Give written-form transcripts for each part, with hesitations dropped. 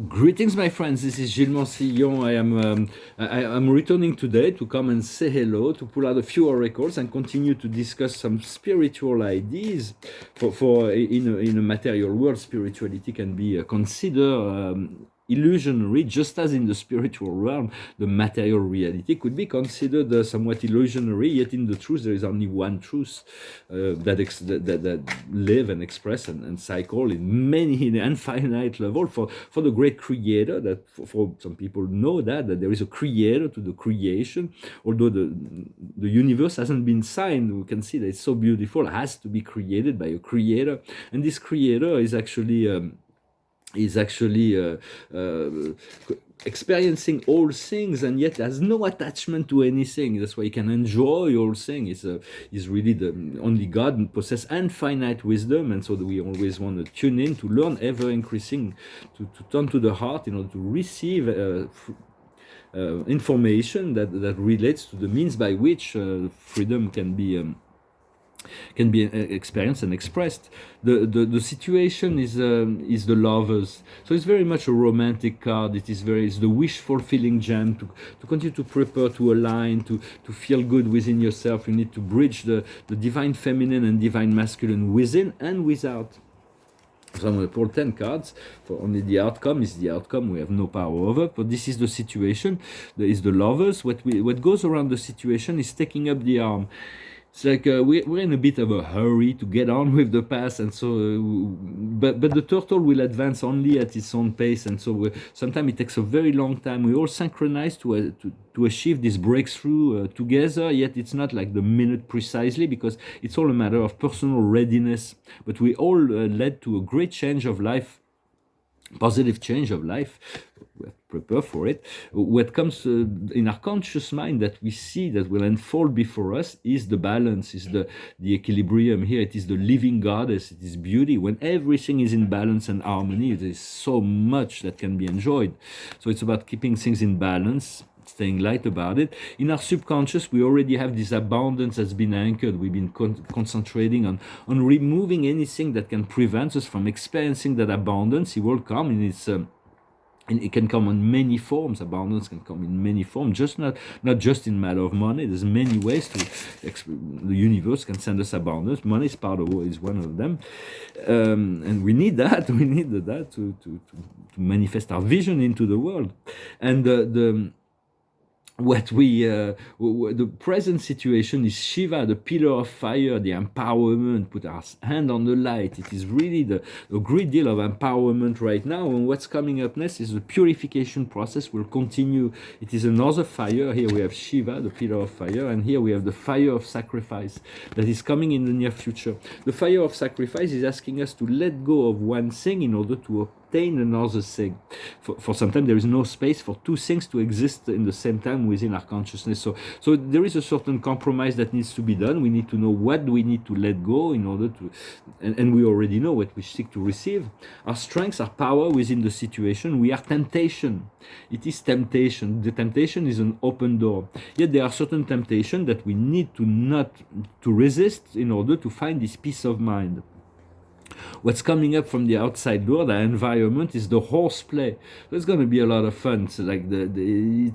Greetings, my friends. This is Gilles Mansillon. I'm returning today to come and say hello, to pull out a few oracles and continue to discuss some spiritual ideas. In a material world, spirituality can be considered illusionary, just as in the spiritual realm, the material reality could be considered somewhat illusionary. Yet, in the truth, there is only one truth that live and express and cycle in many in infinite level for the great creator. That for some people know that there is a creator to the creation, although the universe hasn't been signed. We can see that it's so beautiful. It has to be created by a creator, and this creator is actually experiencing all things, and yet has no attachment to anything. That's why he can enjoy all things. Is really the only God possess infinite wisdom, and so we always want to tune in to learn, ever increasing, to turn to the heart in order to receive information that relates to the means by which freedom can be experienced and expressed. The situation is the lovers. So it's very much a romantic card. It's the wish fulfilling gem to continue to prepare, to align, to feel good within yourself. You need to bridge the divine feminine and divine masculine within and without. So I'm going to pull 10 cards. For only the outcome is the outcome. We have no power over. But this is the situation. There is the lovers. What goes around the situation is taking up the arm. It's like we're in a bit of a hurry to get on with the past, and so but the turtle will advance only at its own pace, and so sometimes it takes a very long time. We all synchronize to achieve this breakthrough together, yet it's not like the minute precisely, because it's all a matter of personal readiness. But we all led to a great change of life, positive change of life. We have to prepare for it. What comes in our conscious mind that we see that will unfold before us is the balance, is the equilibrium. Here it is the living goddess, it is beauty. When everything is in balance and harmony, there is so much that can be enjoyed. So it's about keeping things in balance, staying light about it. In our subconscious, we already have this abundance that's been anchored. We've been concentrating on removing anything that can prevent us from experiencing that abundance. It will come in its and it can come in many forms. Abundance can come in many forms, just not just in matter of money. There's many ways to the universe can send us abundance. Money is is one of them, and we need that. We need that to manifest our vision into the world, and the present situation is Shiva, the pillar of fire, the empowerment. Put our hand on the light. It is really a great deal of empowerment right now. And what's coming up next is the purification process will continue. It is another fire. Here we have Shiva, the pillar of fire, and here we have the fire of sacrifice that is coming in the near future. The fire of sacrifice is asking us to let go of one thing in order to obtain another thing. For some time, there is no space for two things to exist in the same time within our consciousness. So there is a certain compromise that needs to be done. We need to know what do we need to let go in order to, and we already know what we seek to receive. Our strengths, our power within the situation. We are temptation. It is temptation. The temptation is an open door. Yet there are certain temptations that we need to not to resist in order to find this peace of mind. What's coming up from the outside door, the environment, is the horseplay. So it's going to be a lot of fun. It's like we're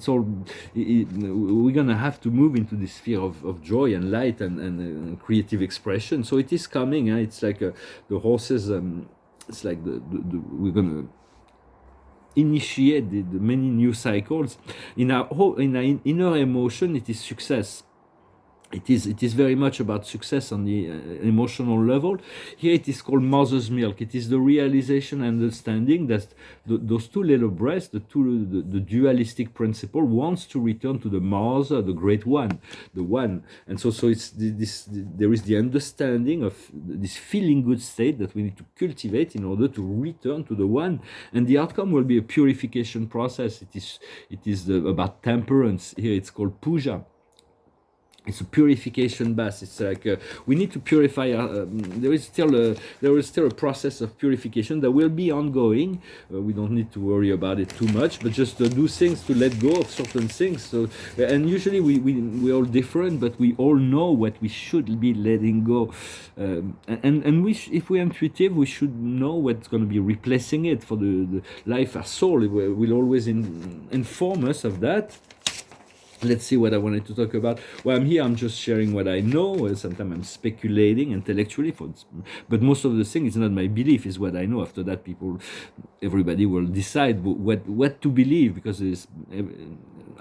going to have to move into this sphere of joy and light and creative expression. So it is coming. It's like the horses. It's like we're going to initiate the many new cycles in our inner emotion. It is success. It is very much about success on the emotional level. Here it is called mother's milk. It is the realization and understanding that those two little breasts, the dualistic principle, wants to return to the mother, the great one, the one. And so it's there is the understanding of this feeling good state that we need to cultivate in order to return to the one. And the outcome will be a purification process. It is about temperance. Here it's called puja. it's a purification bath. It's like we need to purify. There is still a process of purification that will be ongoing. We don't need to worry about it too much, but just do things to let go of certain things. So, and usually we all different, but we all know what we should be letting go. And if we're intuitive, we should know what's going to be replacing it for the life. Our soul will always inform us of that. Let's see what I wanted to talk about. Well, I'm just sharing what I know. Sometimes I'm speculating intellectually, but most of the thing is not my belief, is what I know. After that, everybody will decide what to believe, because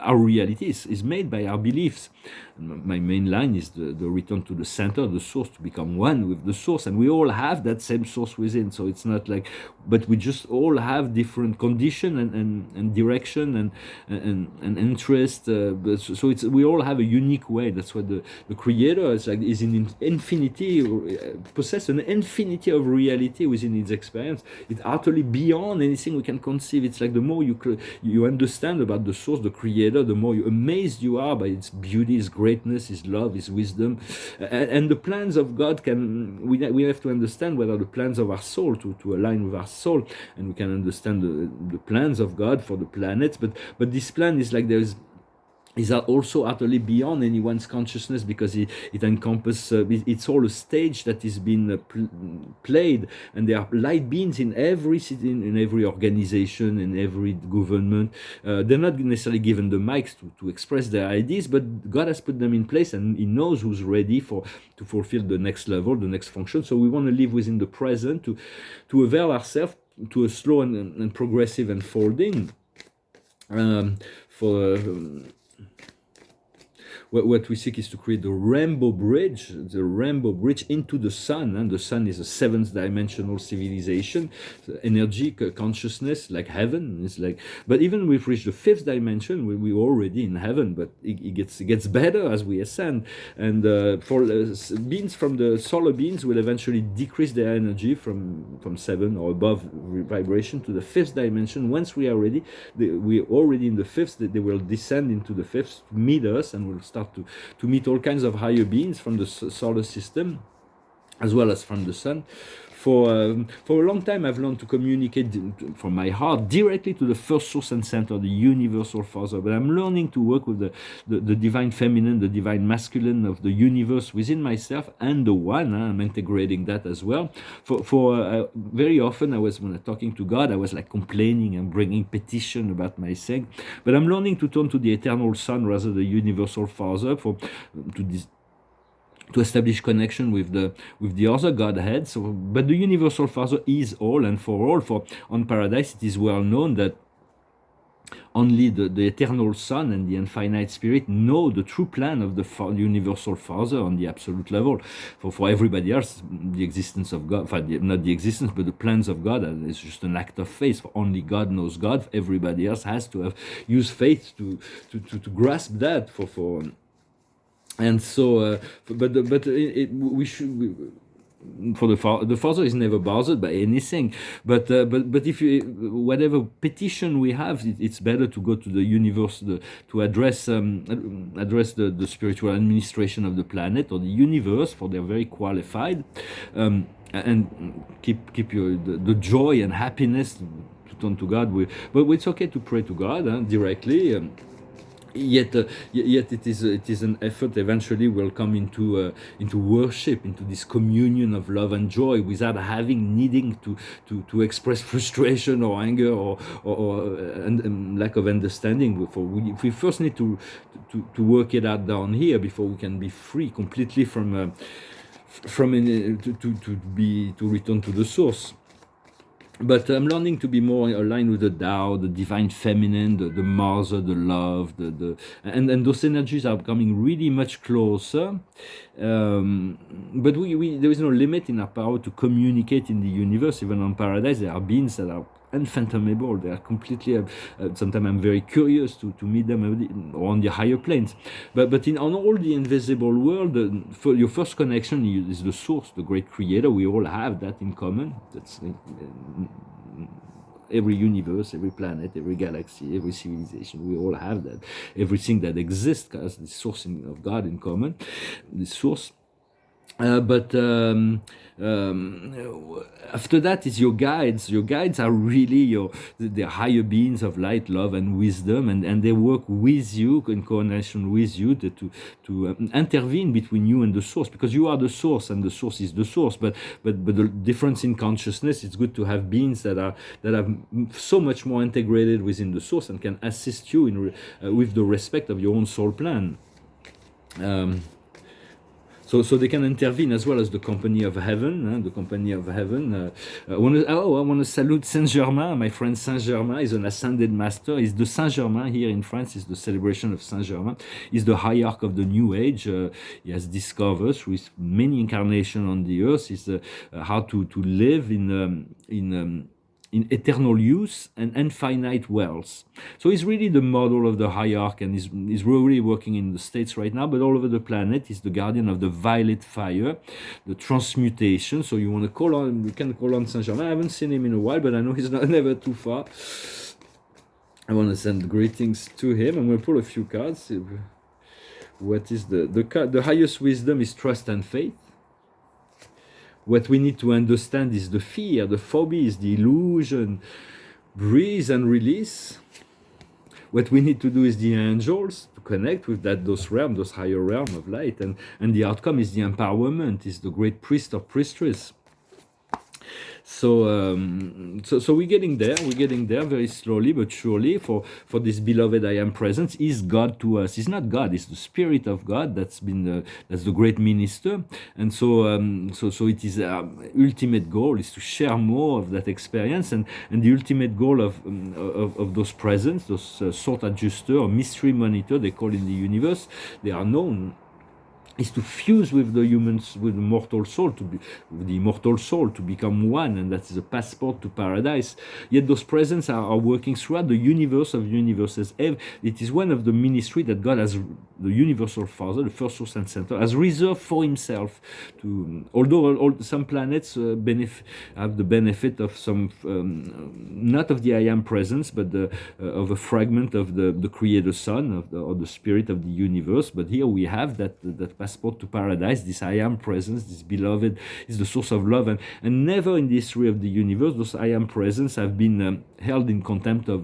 our reality is made by our beliefs. My main line is the return to the center, the source, to become one with the source, and we all have that same source within. So it's not like, but we just all have different condition and direction and interest. So we all have a unique way. That's what the creator is like, is in infinity, possess an infinity of reality within its experience. It's utterly beyond anything we can conceive. It's like the more you understand about the source, the creator, the more amazed you are by its beauty, its greatness, His love, His wisdom, and the plans of God we have to understand what are the plans of our soul to align with our soul, and we can understand the plans of God for the planets. But this plan is like is also utterly beyond anyone's consciousness, because it encompasses it's all a stage that is being played, and there are light beings in every city, in every organization, in every government. They're not necessarily given the mics to express their ideas, but God has put them in place, and He knows who's ready to fulfill the next level, the next function. So we want to live within the present, to avail ourselves to a slow and progressive unfolding. What we seek is to create the rainbow bridge into the sun. And the sun is a seventh dimensional civilization, energy, consciousness, like heaven. It's like, but even we've reached the fifth dimension, we're already in heaven, but it gets better as we ascend. And for beings from the solar beings will eventually decrease their energy from 7 or above vibration to the fifth dimension. Once we are ready, we're already in the fifth. They will descend into the fifth to meet us, and we'll start to meet all kinds of higher beings from the solar system as well as from the sun. For a long time, I've learned to communicate from my heart directly to the first source and center, the universal Father. But I'm learning to work with the divine feminine, the divine masculine of the universe within myself, and the one. I'm integrating that as well. For very often, when I'm talking to God, I was like complaining and bringing petition about my thing. But I'm learning to turn to the eternal Son, rather the universal Father, to establish connection with the other Godhead. So, but the universal Father is all and for all. For on Paradise, it is well known that only the eternal Son and the infinite Spirit know the true plan of the universal Father on the absolute level. For everybody else, the existence of God, not the existence, but the plans of God is just an act of faith. For only God knows God. Everybody else has to have used faith to grasp that. And so, we should. For the Father is never bothered by anything, but if whatever petition we have, it's better to go to the universe to address the spiritual administration of the planet or the universe, for they're very qualified, and keep the joy and happiness to turn to God. But it's okay to pray to God directly. Yet it is an effort. Eventually will come into worship, into this communion of love and joy, without needing to express frustration or anger or lack of understanding. We first need to work it out down here before we can be free completely to return to the source. But I'm learning to be more aligned with the Tao, the divine feminine, the mother, the love, and those energies are becoming really much closer. But there is no limit in our power to communicate in the universe. Even on Paradise, there are beings that are unfathomable. They are completely. Sometimes I'm very curious to meet them on the higher planes. But on all the invisible world, your first connection is the source, the great creator. We all have that in common. That's every universe, every planet, every galaxy, every civilization. We all have that. Everything that exists has the source of God in common, the source. But after that is your guides. Your guides are really the higher beings of light, love, and wisdom, and they work with you in coordination with you to intervene between you and the source, because you are the source and the source is the source. But the difference in consciousness, it's good to have beings that are so much more integrated within the source and can assist you in with the respect of your own soul plan. So they can intervene as well as the company of heaven. The company of heaven. I want to salute Saint Germain. My friend Saint Germain is an ascended master. He's the Saint Germain here in France. Is the celebration of Saint Germain. He's the hierarch of the New Age. He has discovered with many incarnations on the earth is how to live in eternal use and infinite wealth. So he's really the model of the hierarch, and he's really working in the States right now, but all over the planet. He's the guardian of the violet fire, the transmutation. So you can call on Saint Germain. I haven't seen him in a while, but I know he's never too far. I want to send greetings to him. I'm going to pull a few cards. What is the card? The highest wisdom is trust and faith. What we need to understand is the fear, the phobias, the illusion, breathe and release. What we need to do is the angels, to connect with those higher realms of light, and the outcome is the empowerment, is the great priest or priestess. So we're getting there. We're getting there very slowly but surely. For this beloved I am presence is God to us. It's not God. It's the Spirit of God that's the great minister. And so it is our ultimate goal is to share more of that experience, and the ultimate goal of those presence, those sort adjuster or mystery monitor they call in the universe. They are known. Is to fuse with the humans, with the mortal soul, with the immortal soul, to become one, and that is a passport to paradise. Yet those presence are working throughout the universe of universes. It is one of the ministry that God has, the universal Father, the first source and center, has reserved for Himself. Although some planets have the benefit of some, not of the I am presence, but of a fragment of the Creator Son, or the Spirit of the universe. But here we have that passport to paradise, this I am presence, this beloved is the source of love, and never in the history of the universe those I am presence have been held in contempt of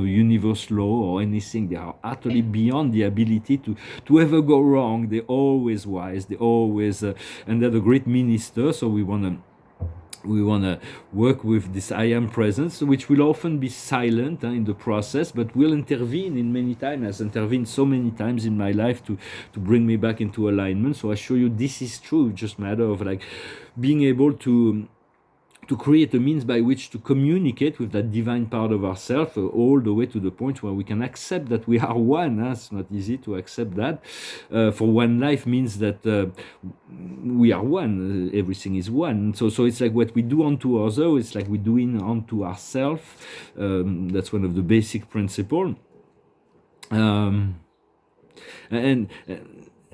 universe law or anything. They are utterly beyond the ability to ever go wrong. They're always wise, they always and they're the great minister. So we want to work with this I am presence, which will often be silent in the process, but will intervene in many times, has intervened so many times in my life to bring me back into alignment. So I show you this is true. It's just a matter of being able to create a means by which to communicate with that divine part of ourselves, all the way to the point where we can accept that we are one. It's not easy to accept that. For one life means that we are one. Everything is one. So it's like what we do unto others, it's like we do unto ourselves. That's one of the basic principles.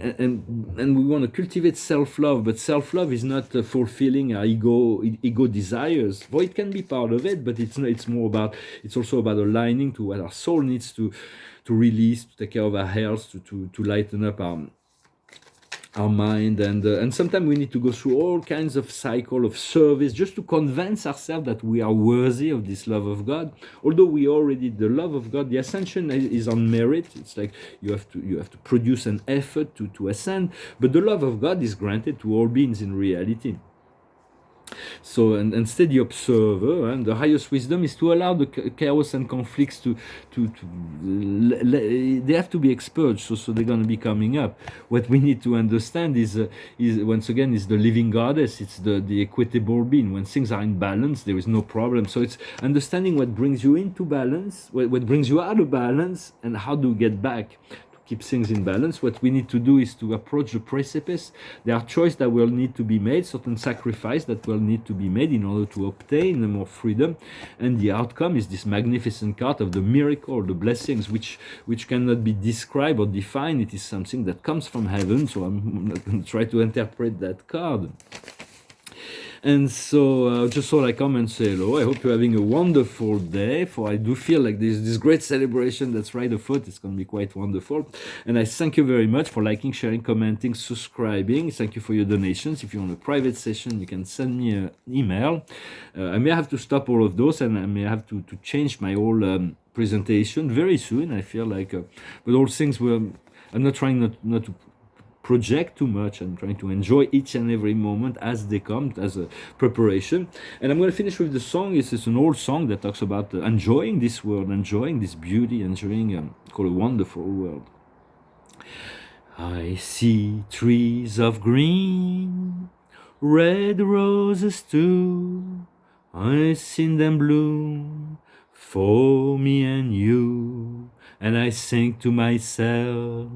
And we want to cultivate self-love, but self-love is not fulfilling our ego desires. Well, it can be part of it, but it's also about aligning to what our soul needs to release, to take care of our health, to lighten up our mind, and sometimes we need to go through all kinds of cycle of service just to convince ourselves that we are worthy of this love of God. Although we already the love of God, the ascension is on merit. It's like you have to produce an effort to ascend, but the love of God is granted to all beings in reality. So and steady observer, and the highest wisdom is to allow the chaos and conflicts they have to be expurged. So they're going to be coming up. What we need to understand is once again is the living goddess. It's the equitable being. When things are in balance, there is no problem. So it's understanding what brings you into balance, what brings you out of balance, and how to get back. Keep things in balance. What we need to do is to approach the precipice. There are choices that will need to be made, certain sacrifice that will need to be made in order to obtain more freedom, and the outcome is this magnificent card of the miracle, the blessings, which cannot be described or defined. It is something that comes from heaven, so I'm not going to try to interpret that card. And so just thought I come and say hello. I hope you're having a wonderful day, for I do feel like this great celebration that's right afoot. It's going to be quite wonderful. And I thank you very much for liking, sharing, commenting, subscribing. Thank you for your donations. If you want a private session, you can send me an email. I may have to stop all of those, and I may have to change my whole presentation very soon. I feel like, but all things were, I'm not trying not to project too much. I'm trying to enjoy each and every moment as they come, as a preparation. And I'm going to finish with the song. It's an old song that talks about enjoying this world, enjoying this beauty, enjoying called A Wonderful World. I see trees of green, red roses too. I've seen them bloom for me and you. And I think to myself,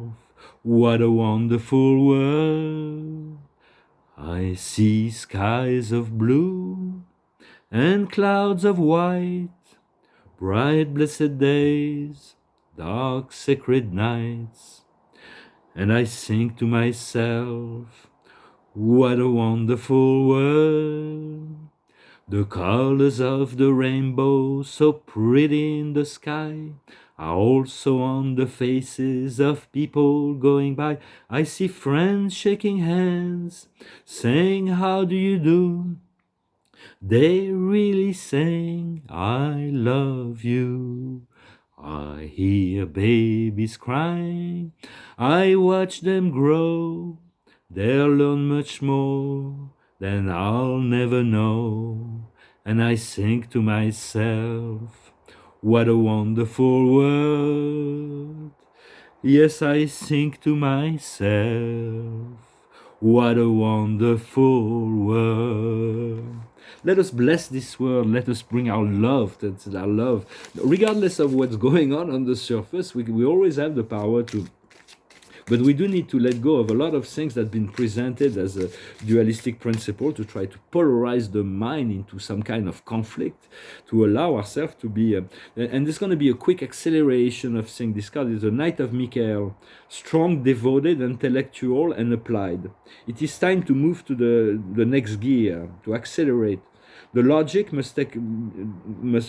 what a wonderful world. I see skies of blue and clouds of white, bright blessed days, dark sacred nights. And I think to myself, what a wonderful world. The colors of the rainbow, so pretty in the sky, are also on the faces of people going by. I see friends shaking hands, saying, how do you do? They really saying, I love you. I hear babies crying, I watch them grow. They'll learn much more than I'll never know. And I think to myself, what a wonderful world. Yes, I think to myself, what a wonderful world. Let us bless this world. Let us bring our love. That's our love. Regardless of what's going on the surface, we always have the power to. But we do need to let go of a lot of things that have been presented as a dualistic principle to try to polarize the mind into some kind of conflict, to allow ourselves to be... and there's going to be a quick acceleration of things. This card is the Knight of Michael, strong, devoted, intellectual, and applied. It is time to move to the next gear, to accelerate. The logic must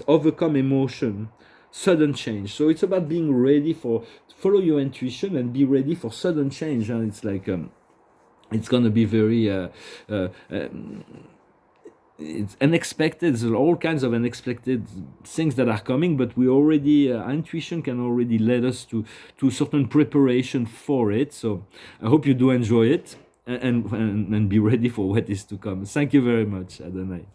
overcome emotion, sudden change. So it's about being ready for, follow your intuition and be ready for sudden change. And it's like it's going to be very it's unexpected. There's all kinds of unexpected things that are coming, but we already intuition can already lead us to certain preparation for it. So I hope you do enjoy it and be ready for what is to come. Thank you very much, Adonai.